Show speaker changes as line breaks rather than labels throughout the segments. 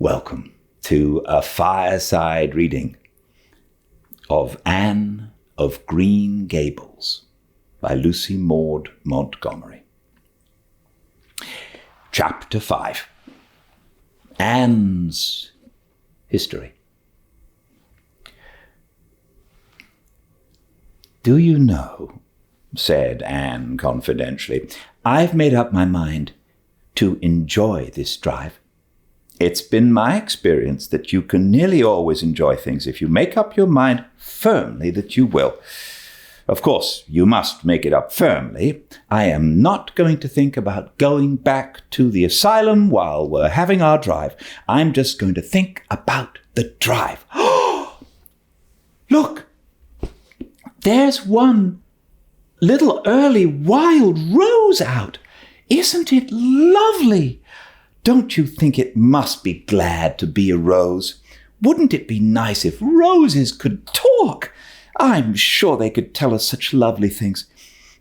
Welcome to a Fireside Reading of Anne of Green Gables by Lucy Maud Montgomery. Chapter 5. Anne's History. "Do you know," said Anne confidentially, "I've made up my mind to enjoy this drive. It's been my experience that you can nearly always enjoy things if you make up your mind firmly that you will. Of course, you must make it up firmly. I am not going to think about going back to the asylum while we're having our drive. I'm just going to think about the drive." Look, there's one little early wild rose out. Isn't it lovely? Don't you think it must be glad to be a rose? Wouldn't it be nice if roses could talk? I'm sure they could tell us such lovely things.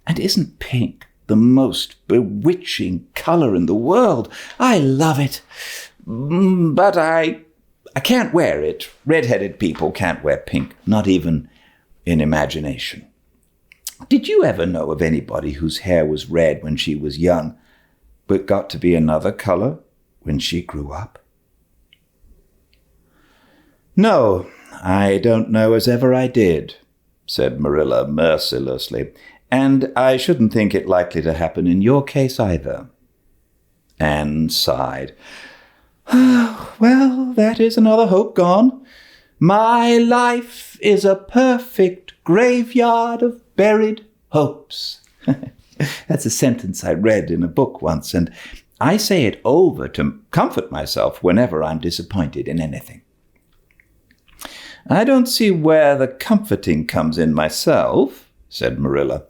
And isn't pink the most bewitching color in the world? I love it. But I can't wear it. Red-headed people can't wear pink, not even in imagination. Did you ever know of anybody whose hair was red when she was young, but got to be another color when she grew up? "No, I don't know as ever I did," said Marilla mercilessly, "and I shouldn't think it likely to happen in your case either." Anne sighed. "Well, that is another hope gone. My life is a perfect graveyard of buried hopes." That's a sentence I read in a book once, and I say it over to comfort myself whenever I'm disappointed in anything. "I don't see where the comforting comes in myself," said Marilla.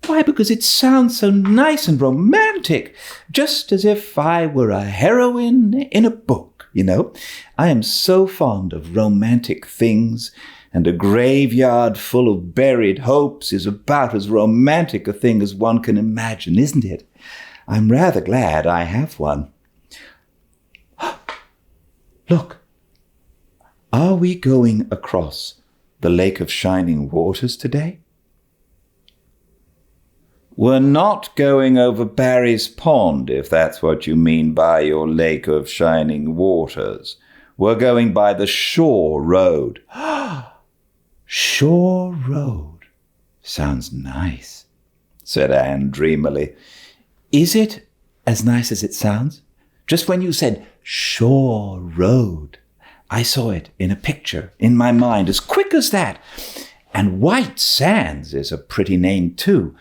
"Why, because it sounds so nice and romantic, just as if I were a heroine in a book, you know. I am so fond of romantic things, and a graveyard full of buried hopes is about as romantic a thing as one can imagine, isn't it? I'm rather glad I have one." Look, are we going across the Lake of Shining Waters today? "We're not going over Barry's Pond, if that's what you mean by your Lake of Shining Waters. We're going by the Shore Road." "Shore Road. Sounds nice," said Anne dreamily. "Is it as nice as it sounds? Just when you said Shore Road, I saw it in a picture in my mind as quick as that. And White Sands is a pretty name too,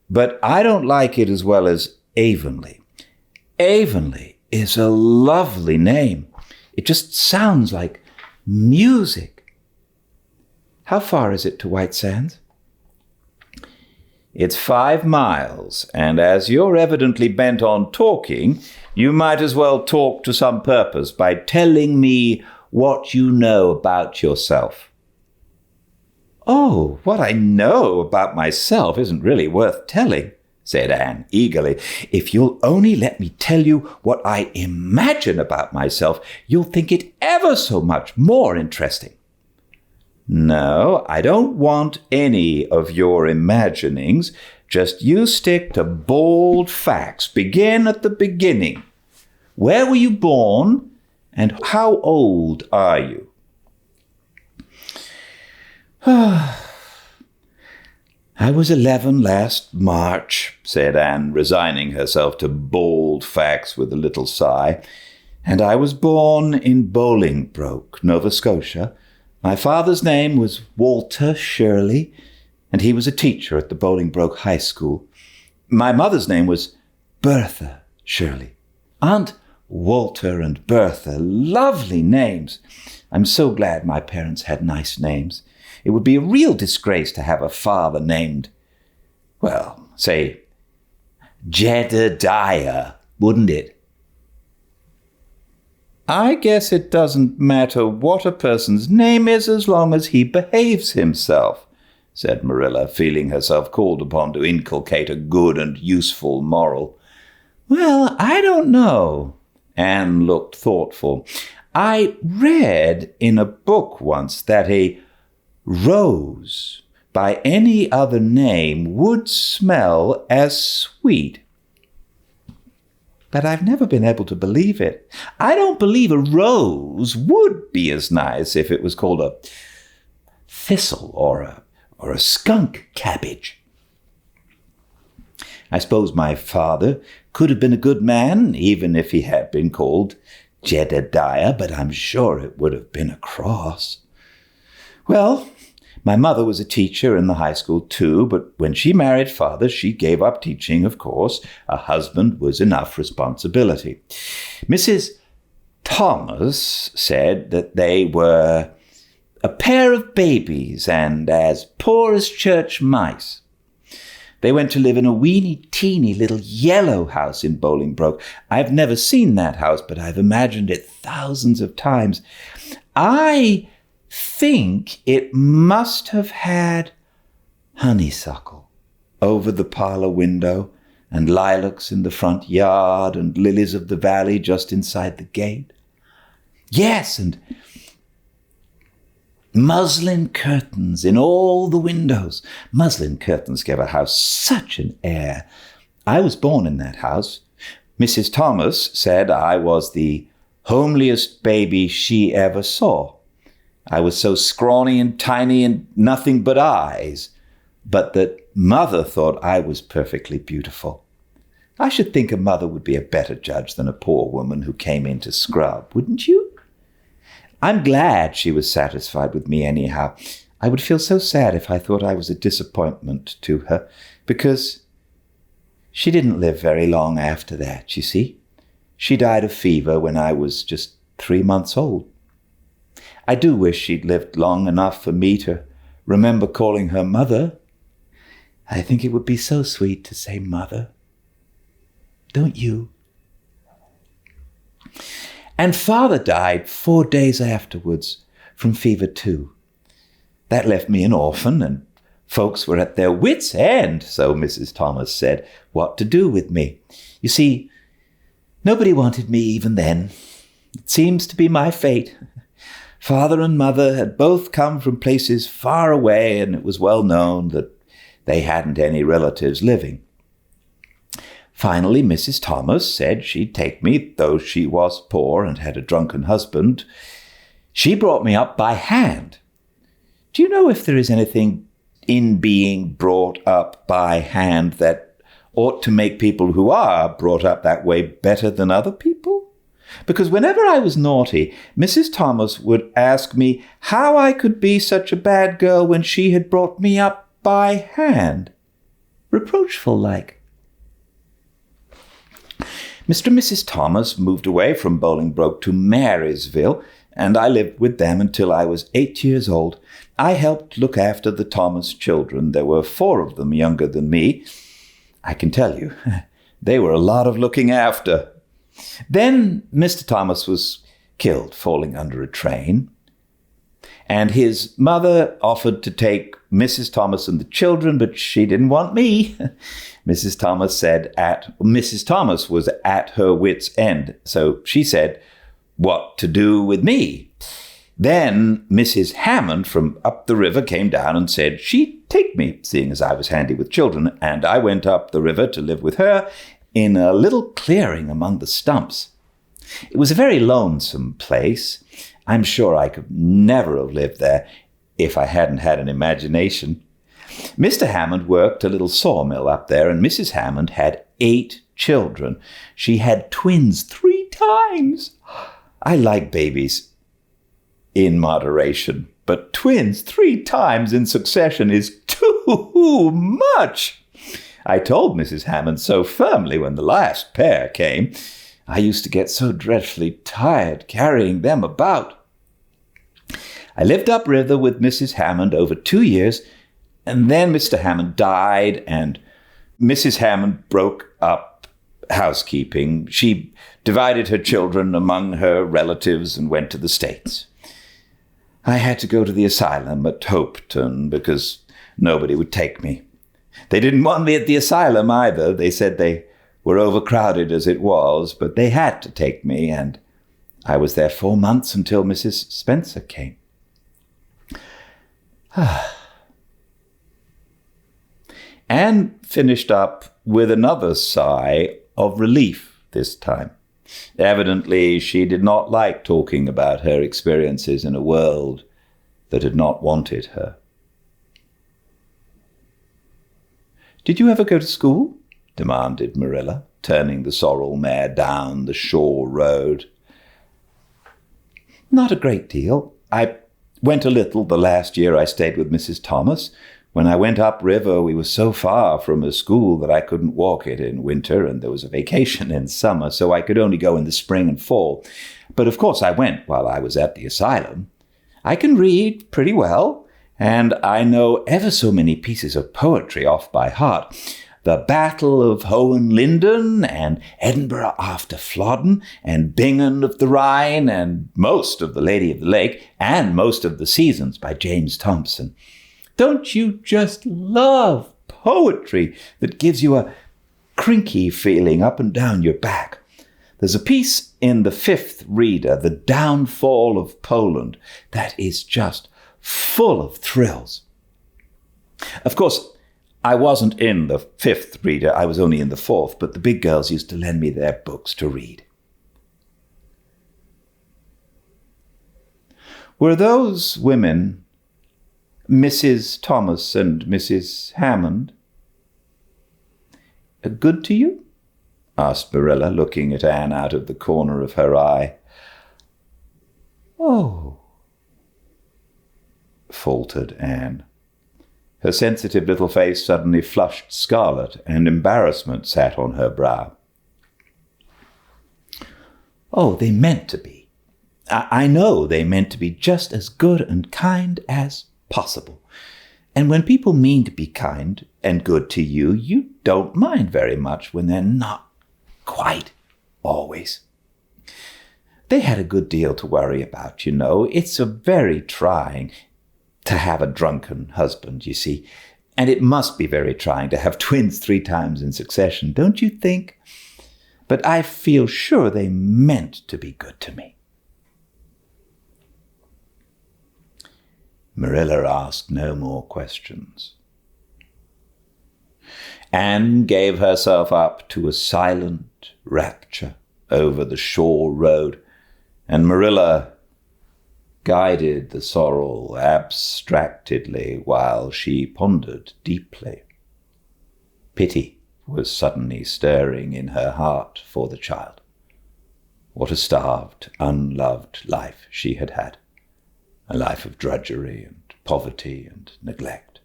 but I don't like it as well as Avonlea. Avonlea is a lovely name. It just sounds like music. How far is it to White Sands?" "It's 5 miles, and as you're evidently bent on talking, you might as well talk to some purpose by telling me what you know about yourself." "Oh, what I know about myself isn't really worth telling," said Anne eagerly. "If you'll only let me tell you what I imagine about myself, you'll think it ever so much more interesting." "No, I don't want any of your imaginings. Just you stick to bald facts. Begin at the beginning. Where were you born, and how old are you?" "I was 11 last March," said Anne, resigning herself to bald facts with a little sigh. "And I was born in Bolingbroke, Nova Scotia. My father's name was Walter Shirley, and he was a teacher at the Bolingbroke High School. My mother's name was Bertha Shirley. Aunt Walter and Bertha, lovely names. I'm so glad my parents had nice names. It would be a real disgrace to have a father named, well, say, Jedediah, wouldn't it?" "I guess it doesn't matter what a person's name is as long as he behaves himself," said Marilla, feeling herself called upon to inculcate a good and useful moral. "Well, I don't know." Anne looked thoughtful. I read in a book once that a rose by any other name would smell as sweet. But I've never been able to believe it. I don't believe a rose would be as nice if it was called a thistle or a skunk cabbage. I suppose my father could have been a good man, even if he had been called Jedediah, but I'm sure it would have been a cross. Well, my mother was a teacher in the high school too, but when she married father, she gave up teaching, of course. A husband was enough responsibility. Mrs. Thomas said that they were a pair of babies and as poor as church mice. They went to live in a weeny-teeny little yellow house in Bolingbroke. I've never seen that house, but I've imagined it thousands of times. I think it must have had honeysuckle over the parlor window and lilacs in the front yard and lilies of the valley just inside the gate. Yes, and muslin curtains in all the windows. Muslin curtains give a house such an air. I was born in that house. Mrs. Thomas said I was the homeliest baby she ever saw. I was so scrawny and tiny and nothing but eyes, but that mother thought I was perfectly beautiful. I should think a mother would be a better judge than a poor woman who came in to scrub, wouldn't you? I'm glad she was satisfied with me anyhow. I would feel so sad if I thought I was a disappointment to her, because she didn't live very long after that, you see. She died of fever when I was just 3 months old. I do wish she'd lived long enough for me to remember calling her mother. I think it would be so sweet to say mother. Don't you? And father died 4 days afterwards from fever too. That left me an orphan, and folks were at their wits' end, so Mrs. Thomas said, what to do with me. You see, nobody wanted me even then. It seems to be my fate. Father and mother had both come from places far away, and it was well known that they hadn't any relatives living. Finally, Mrs. Thomas said she'd take me, though she was poor and had a drunken husband. She brought me up by hand. Do you know if there is anything in being brought up by hand that ought to make people who are brought up that way better than other people? Because whenever I was naughty, Mrs. Thomas would ask me how I could be such a bad girl when she had brought me up by hand. Reproachful like. Mr. and Mrs. Thomas moved away from Bolingbroke to Marysville, and I lived with them until I was 8 years old. I helped look after the Thomas children. There were 4 of them younger than me. I can tell you, they were a lot of looking after. Then Mr. Thomas was killed falling under a train, and his mother offered to take Mrs. Thomas and the children, but she didn't want me. Mrs. Thomas was at her wit's end, so she said, what to do with me? Then Mrs. Hammond from up the river came down and said she'd take me, seeing as I was handy with children, and I went up the river to live with her in a little clearing among the stumps. It was a very lonesome place. I'm sure I could never have lived there if I hadn't had an imagination. Mr. Hammond worked a little sawmill up there, and Mrs. Hammond had 8 children. She had twins 3 times. I like babies in moderation, but twins 3 times in succession is too much. I told Mrs. Hammond so firmly when the last pair came. I used to get so dreadfully tired carrying them about. I lived upriver with Mrs. Hammond over 2 years, and then Mr. Hammond died, and Mrs. Hammond broke up housekeeping. She divided her children among her relatives and went to the States. I had to go to the asylum at Hopeton because nobody would take me. They didn't want me at the asylum either. They said they were overcrowded as it was, but they had to take me, and I was there 4 months until Mrs. Spencer came. Anne finished up with another sigh of relief this time. Evidently, she did not like talking about her experiences in a world that had not wanted her. "Did you ever go to school?" demanded Marilla, turning the sorrel mare down the shore road. "Not a great deal. I went a little the last year I stayed with Mrs. Thomas. When I went upriver, we were so far from a school that I couldn't walk it in winter, and there was a vacation in summer, so I could only go in the spring and fall. But of course I went while I was at the asylum. I can read pretty well, and I know ever so many pieces of poetry off by heart. The Battle of Hohenlinden, and Edinburgh after Flodden, and Bingen of the Rhine, and most of The Lady of the Lake, and most of The Seasons by James Thomson. Don't you just love poetry that gives you a crinky feeling up and down your back? There's a piece in the 5th Reader, The Downfall of Poland, that is just full of thrills. Of course, I wasn't in the 5th Reader, I was only in the 4th, but the big girls used to lend me their books to read. Were those women, Mrs. Thomas and Mrs. Hammond, good to you?" asked Marilla, looking at Anne out of the corner of her eye. "Oh," faltered Anne. Her sensitive little face suddenly flushed scarlet, and embarrassment sat on her brow. "Oh, they meant to be. I know they meant to be just as good and kind as possible. And when people mean to be kind and good to you, you don't mind very much when they're not quite always. They had a good deal to worry about, you know. It's a very trying to have a drunken husband, you see. And it must be very trying to have twins 3 times in succession, don't you think? But I feel sure they meant to be good to me." Marilla asked no more questions. Anne gave herself up to a silent rapture over the shore road, and Marilla guided the sorrel abstractedly while she pondered deeply. Pity was suddenly stirring in her heart for the child. What a starved, unloved life she had had. A life of drudgery and poverty and neglect.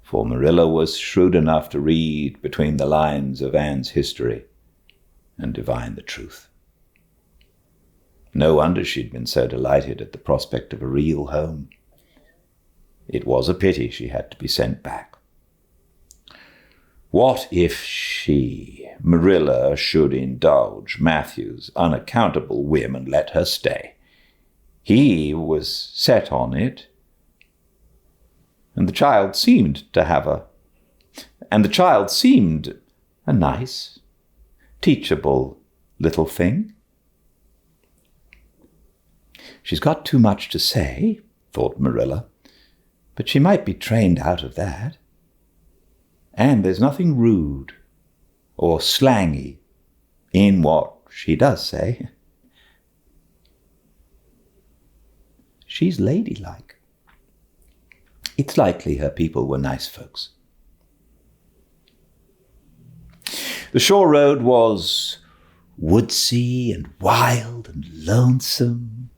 For Marilla was shrewd enough to read between the lines of Anne's history and divine the truth. No wonder she'd been so delighted at the prospect of a real home. It was a pity she had to be sent back. What if she, Marilla, should indulge Matthew's unaccountable whim and let her stay? He was set on it, and the child seemed a nice, teachable little thing. She's got too much to say, thought Marilla, but she might be trained out of that. And there's nothing rude or slangy in what she does say. She's ladylike. It's likely her people were nice folks. The shore road was woodsy and wild and lonesome.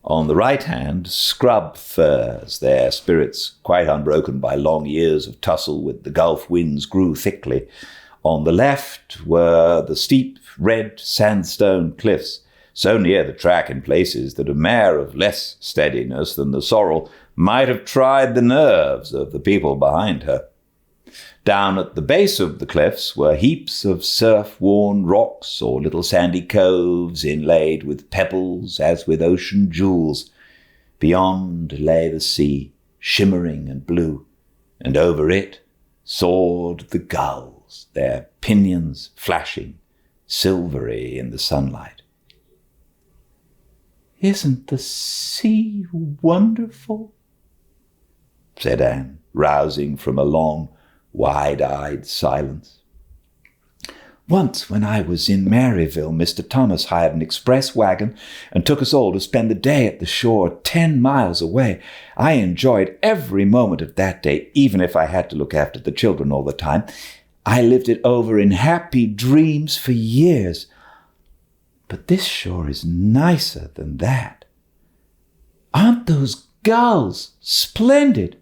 On the right hand, scrub firs, their spirits quite unbroken by long years of tussle with the Gulf winds, grew thickly. On the left were the steep red sandstone cliffs, so near the track in places that a mare of less steadiness than the sorrel might have tried the nerves of the people behind her. Down at the base of the cliffs were heaps of surf-worn rocks or little sandy coves inlaid with pebbles as with ocean jewels. Beyond lay the sea, shimmering and blue, and over it soared the gulls, their pinions flashing silvery in the sunlight. Isn't the sea wonderful? Said Anne, rousing from a long, wide-eyed silence. Once when I was in Maryville, Mr. Thomas hired an express wagon and took us all to spend the day at the shore 10 miles away. I enjoyed every moment of that day, even if I had to look after the children all the time. I lived it over in happy dreams for years. But this shore is nicer than that. Aren't those gulls splendid?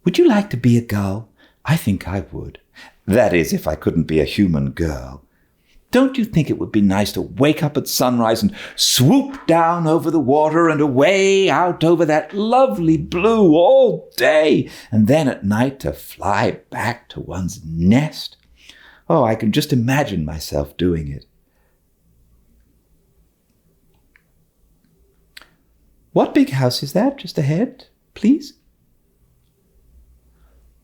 Would you like to be a gull? I think I would. That is, if I couldn't be a human girl. Don't you think it would be nice to wake up at sunrise and swoop down over the water and away out over that lovely blue all day, and then at night to fly back to one's nest? Oh, I can just imagine myself doing it. What big house is that just ahead, please?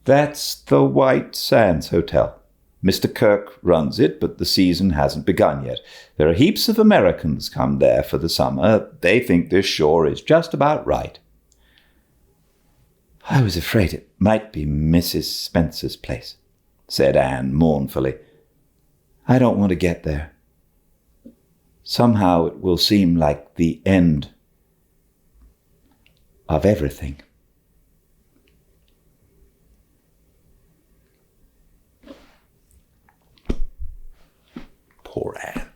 That's the White Sands Hotel. Mr. Kirk runs it, but the season hasn't begun yet. There are heaps of Americans come there for the summer. They think this shore is just about right. I was afraid it might be Mrs. Spencer's place, said Anne mournfully. I don't want to get there. Somehow it will seem like the end of everything. Poor Anne.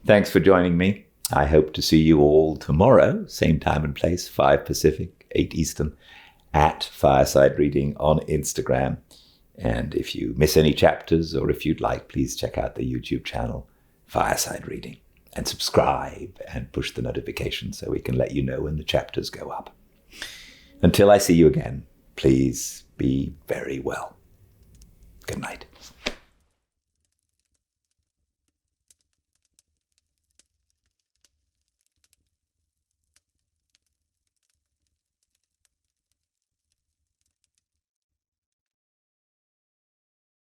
Thanks for joining me. I hope to see you all tomorrow, same time and place, 5 Pacific, 8 Eastern, at Fireside Reading on Instagram. And if you miss any chapters, or if you'd like, please check out the YouTube channel, Fireside Reading, and subscribe and push the notification so we can let you know when the chapters go up. Until I see you again, please be very well. Good night.